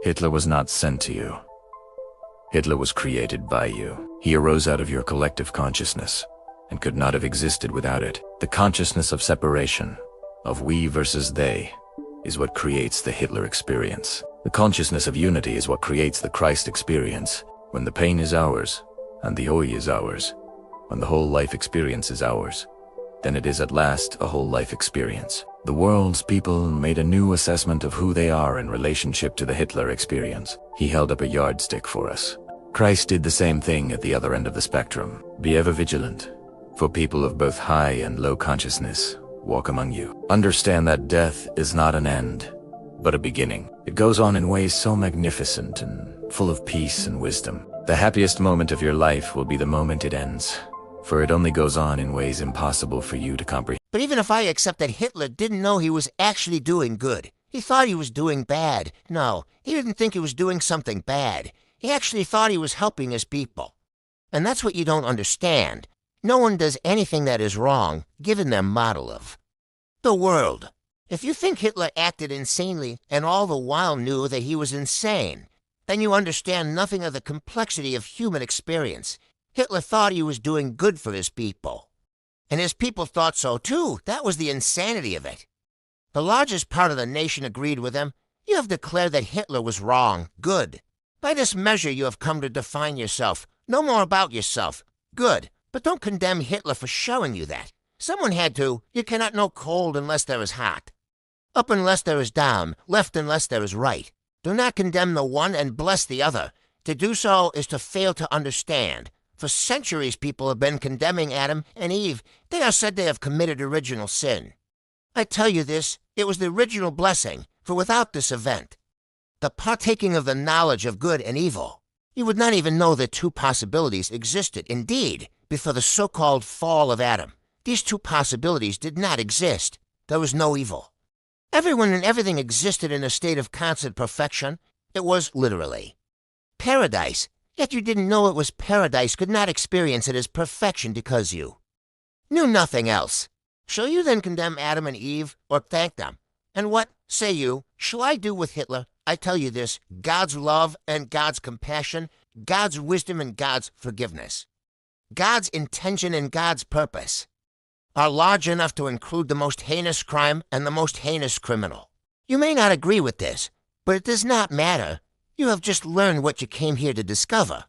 Hitler was not sent to you. Hitler was created by you. He arose out of your collective consciousness and could not have existed without it. The consciousness of separation, of we versus they, is what creates the Hitler experience. The consciousness of unity is what creates the Christ experience, when the pain is ours and the oi is ours, when the whole life experience is ours. Then it is at last a whole life experience. The world's people made a new assessment of who they are in relationship to the Hitler experience. He held up a yardstick for us. Christ did the same thing at the other end of the spectrum. Be ever vigilant, for people of both high and low consciousness walk among you. Understand that death is not an end, but a beginning. It goes on in ways so magnificent and full of peace and wisdom. The happiest moment of your life will be the moment it ends, for it only goes on in ways impossible for you to comprehend. But even if I accept that Hitler didn't know he was actually doing good, he thought he was doing bad. No, he didn't think he was doing something bad. He actually thought he was helping his people. And that's what you don't understand. No one does anything that is wrong, given their model of the world. If you think Hitler acted insanely and all the while knew that he was insane, then you understand nothing of the complexity of human experience. Hitler thought he was doing good for his people. And his people thought so too. That was the insanity of it. The largest part of the nation agreed with him. You have declared that Hitler was wrong, good. By this measure you have come to define yourself. Know more about yourself, good. But don't condemn Hitler for showing you that. Someone had to. You cannot know cold unless there is hot. Up unless there is down, left unless there is right. Do not condemn the one and bless the other. To do so is to fail to understand. For centuries people have been condemning Adam and Eve. They are said they have committed original sin. I tell you this, it was the original blessing, for without this event, the partaking of the knowledge of good and evil, you would not even know that two possibilities existed. Indeed, before the so-called fall of Adam, these two possibilities did not exist. There was no evil. Everyone and everything existed in a state of constant perfection. It was, literally, paradise. Yet you didn't know it was paradise, could not experience it as perfection because you knew nothing else. Shall you then condemn Adam and Eve, or thank them? And what, say you, shall I do with Hitler? I tell you this, God's love and God's compassion, God's wisdom and God's forgiveness, God's intention and God's purpose are large enough to include the most heinous crime and the most heinous criminal. You may not agree with this, but it does not matter. You have just learned what you came here to discover.